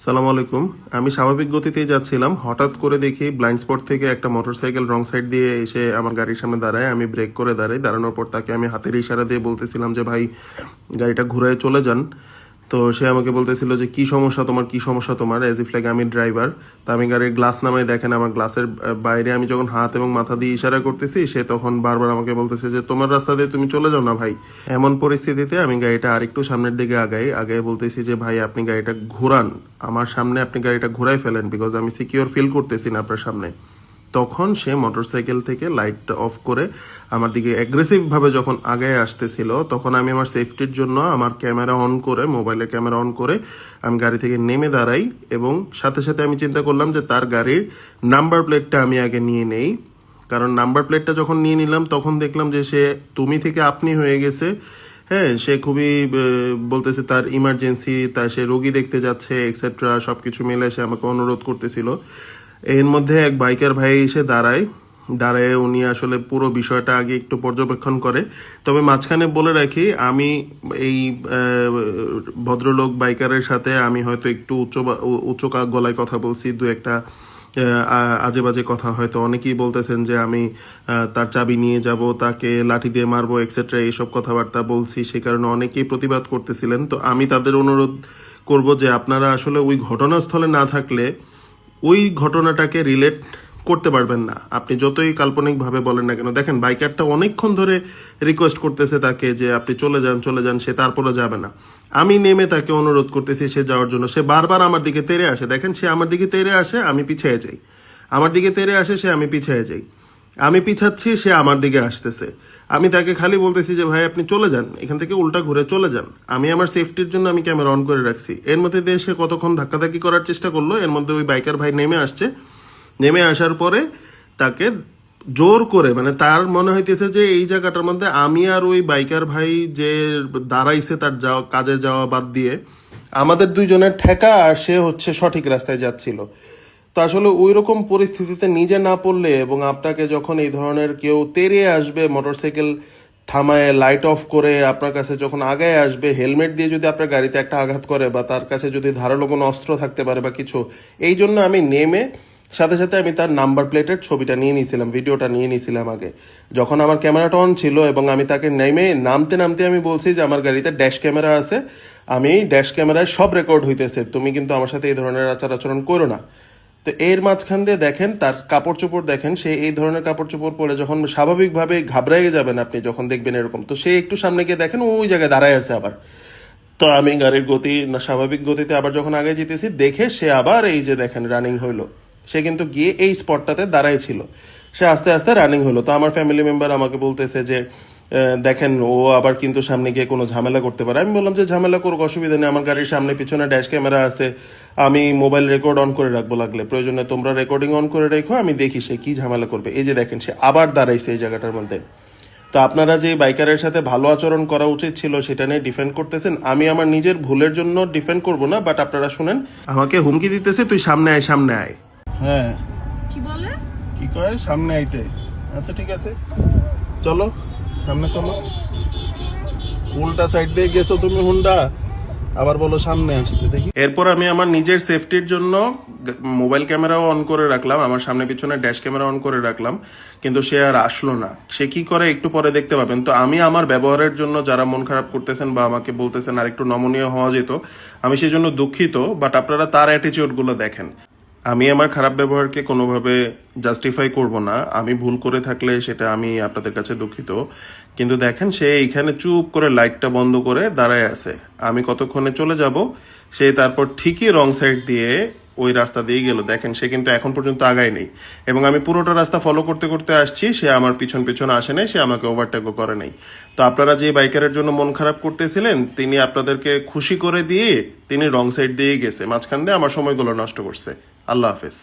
সালাম আলাইকুম। আমি স্বাভাবিক গতিতেই যাচ্ছিলাম, হঠাৎ করে দেখি ব্লাইন্ড স্পট থেকে একটা মোটরসাইকেল রং সাইড দিয়ে এসে আমার গাড়ির সামনে দাঁড়ায়। আমি ব্রেক করে দাঁড়াই, দাঁড়ানোর পর তাকে আমি হাতের ইশারা দিয়ে বলতেছিলাম যে ভাই গাড়িটা ঘুরায় চলে যান। তো সে আমাকে বলতেছিল যে কি সমস্যা তোমার, কি সমস্যা তোমার, অ্যাজ ইফ লাইক আমি ড্রাইভার। তো আমি গাড়ির গ্লাস নামায়, দেখেন আমার গ্লাসের বাইরে আমি যখন হাত এবং মাথা দিয়ে ইশারা করতেছি, সে তখন বারবার আমাকে বলতেছে যে তোমার রাস্তা দিয়ে তুমি চলে যাও না ভাই। এমন পরিস্থিতিতে আমি গাড়িটা আরেকটু সামনের দিকে আগাই বলতেছি যে ভাই আপনি গাড়িটা ঘোরান, আমার সামনে আপনি গাড়িটা ঘোরাই ফেলেন, বিকজ আমি সিকিউর ফিল করতেছি না আপনার সামনে। তখন সে মোটরসাইকেল থেকে লাইটটা অফ করে আমার দিকে অ্যাগ্রেসিভভাবে যখন আগায় আসতেছিল, তখন আমি আমার সেফটির জন্য আমার ক্যামেরা অন করে, মোবাইলের ক্যামেরা অন করে আমি গাড়ি থেকে নেমে দাঁড়াই এবং সাথে সাথে আমি চিন্তা করলাম যে তার গাড়ির নাম্বার প্লেটটা আমি আগে নিয়ে নেই। কারণ নাম্বার প্লেটটা যখন নিয়ে নিলাম তখন দেখলাম যে সে তুমি থেকে আপনি হয়ে গেছে। হ্যাঁ, সে খুবই বলতেছে তার ইমার্জেন্সি, সে রোগী দেখতে যাচ্ছে এক্সেট্রা, সব কিছু মিলে সে আমাকে অনুরোধ করতেছিল। এর মধ্যে এক বাইকার ভাই এসে দাঁড়ায় উনি আসলে পুরো বিষয়টা আগে একটু পর্যবেক্ষণ করে। তবে মাঝখানে বলে রাখি, আমি এই ভদ্রলোক বাইকারের সাথে আমি হয়তো একটু উচ্চ গলায় কথা বলছি, দু একটা আজে বাজে কথা হয়তো অনেকেই বলতেছেন যে আমি তার চাবি নিয়ে যাব, তাকে লাঠি দিয়ে মারবো এক্সেট্রা, এইসব কথাবার্তা বলছি, সে কারণে অনেকেই প্রতিবাদ করতেছিলেন। তো আমি তাদের অনুরোধ করব যে আপনারা আসলে ওই ঘটনাস্থলে না থাকলে ওই ঘটনাটাকে রিলেট করতে পারবেন না, আপনি যতই কাল্পনিকভাবে বলেন না কেন। দেখেন বাইকারটা অনেকক্ষণ ধরে রিকোয়েস্ট করতেছে তাকে যে আপনি চলে যান, সে তারপরে যাবে না। আমি নেমে তাকে অনুরোধ করতেছি সে যাওয়ার জন্য, সে বারবার আমার দিকে তেড়ে আসে। দেখেন, সে আমার দিকে তেড়ে আসে, আমি পিছিয়ে যাই, আমার দিকে তেড়ে আসে সে, আমি পিছিয়ে যাই, আমি পিছাচ্ছি, সে আমার দিকে আসতেছে। আমি তাকে খালি বলতেছি যে ভাই আপনি চলে যান, এখান থেকে উল্টা ঘুরে চলে যান। আমি আমার সেফটির জন্য আমি ক্যামেরা অন করে রাখছি। এর মধ্যে দিয়ে সে কতক্ষণ ধাক্কাধাক্কি করার চেষ্টা করলো, এর মধ্যে ওই বাইকার ভাই নেমে আসছে। নেমে আসার পরে তাকে জোর করে, মানে তার মনে হইতেছে যে এই জায়গাটার মধ্যে আমি আর ওই বাইকার ভাই যে দাঁড়াইছে তার কাজে যাওয়া বাদ দিয়ে আমাদের দুইজনের ঠেকা, আর সে হচ্ছে সঠিক রাস্তায় যাচ্ছিল। তো আসলে ওই রকম পরিস্থিতিতে নিজে না পড়লে, এবং আপনাকে যখন এই ধরনের কেউ তেড়ে আসবে মোটরসাইকেল থামায় লাইট অফ করে আপনার কাছে যখন আগায় আসবে, হেলমেট দিয়ে যদি আপনার গাড়িতে একটা আঘাত করে, বা তার কাছে যদি ধারালো কোনো অস্ত্র থাকতে পারে বা কিছু, এই জন্য আমি নেমে সাথে সাথে আমি তার নাম্বার প্লেটের ছবিটা নিয়ে নিয়েছিলাম, ভিডিওটা নিয়ে নিয়েছিলাম আগে, যখন আমার ক্যামেরাটা অন ছিল। এবং আমি তাকে নামতে আমি বলছি যে আমার গাড়িতে ড্যাশ ক্যামেরা আছে, আমি ড্যাশ ক্যামেরায় সব রেকর্ড হইতেছে, তুমি কিন্তু আমার সাথে এই ধরনের আচার আচরণ করো না। তো এর মাঝখান দিয়ে দেখেন তার কাপড় চোপড়, দেখেন সে এই ধরনের কাপড় চোপড় পরে যখন স্বাভাবিকভাবে ঘাবড়াইয়ে যাবেন আপনি যখন দেখবেন এরকম, তো সে একটু সামনে গিয়ে দেখেন ওই জায়গায় দাঁড়ায় আছে আবার। তো আমি গাড়ির গতি না স্বাভাবিক গতিতে আবার যখন আগে যেতেছি, দেখে সে আবার এই যে দেখেন রানিং হইলো। সে কিন্তু গিয়ে এই স্পটটাতে দাঁড়াই ছিল, সে আস্তে আস্তে রানিং হলো। তো আমার ফ্যামিলি মেম্বার আমাকে বলতেছে যে দেখেন ও আবার কিন্তু সামনে গিয়ে কোনো ঝামেলা করতে পারে। আমি বললাম যে ঝামেলা করুক, অসুবিধা নেই, আমার গাড়ির সামনে পিছনে ড্যাশ ক্যামেরা আছে, আমি মোবাইল রেকর্ড অন করে রাখবো, লাগলে প্রয়োজনে তোমরা রেকর্ডিং অন করে রেখো, আমি দেখি সে কি ঝামেলা করবে। এই যে দেখেন সে আবার দাঁড়াইছে এই জায়গাটার মধ্যে। তো আপনারা যে বাইকারের সাথে ভালো আচরণ করা উচিত ছিল সেটা নিয়ে ডিফেন্ড করতেছেন, আমি আমার নিজের ভুলের জন্য ডিফেন্ড করব না, বাট আপনারা শুনেন, আমাকে হুমকি দিতেছে তুই সামনে আয়, সামনে আয়। হ্যাঁ, কি বলে? কি কয় সামনে আইতে। আচ্ছা ঠিক আছে, চলো সামনে চলো। উল্টা সাইড দিয়ে গেছো তুমি হুন্ডা, আবার বলো সামনে আসতে, দেখি। এরপর আমি আমার নিজের সেফটির জন্য মোবাইল ক্যামেরাও অন করে রাখলাম, আমার সামনে পিছনে ড্যাশ ক্যামেরা অন করে রাখলাম, কিন্তু সে আর আসলো না। সে কি করে একটু পরে দেখতে পাবেন। তো আমি আমার ব্যবহারের জন্য যারা মন খারাপ করতেছেন বা আমাকে বলতেছেন আর একটু নমনীয় হওয়া যেত, আমি সেই জন্য দুঃখিত, বাট আপনারা তার অ্যাটিচিউডগুলো দেখেন। আমি আমার খারাপ ব্যবহারকে কোনোভাবে জাস্টিফাই করব না, আমি ভুল করে থাকলে সেটা আমি আপনাদের কাছে দুঃখিত। কিন্তু দেখেন সে এইখানে চুপ করে লাইটটা বন্ধ করে দাঁড়ায় আছে, আমি কতক্ষণে চলে যাব, সে তারপর ঠিকই রং সাইড দিয়ে ওই রাস্তা দিয়ে গেল। দেখেন সে কিন্তু এখন পর্যন্ত আগায় নেই, এবং আমি পুরোটা রাস্তা ফলো করতে করতে আসছি, সে আমার পিছন পিছন আসে নাই, সে আমাকে ওভারটেকও করে নাই। তো আপনারা যে বাইকারের জন্য মন খারাপ করতেছিলেন, তিনি আপনাদেরকে খুশি করে দিয়ে তিনি রং সাইড দিয়ে গেছে, মাঝখান দিয়ে আমার সময়গুলো নষ্ট করছে। আল্লাহ হাফেজ।